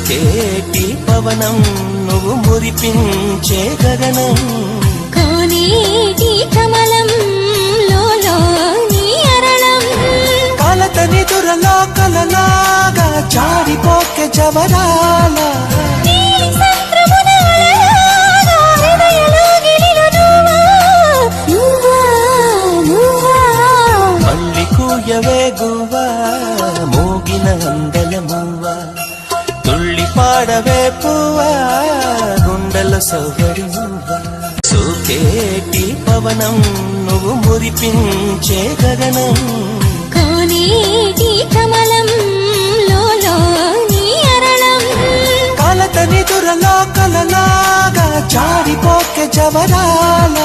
సోకేటి పవనం నువ్వు మురిపించే గగనం కోనేటి కమలం లోలోని అరళం కలతని దురలో కలలాగా జారిపోకే జవరాల మళ్ళీ కూయవే గువ్వా మోగిన అందల మువ్వా తుళ్ళి పాడవే పువ్వా గుండెల సౌగడి మువ్వా సోకేటి పవనం నువ్వు మురిపించే గగనం కోనేటి కమలం లోలోని అరళం కలతని దురలో కలలాగా జారిపోకే జవరాల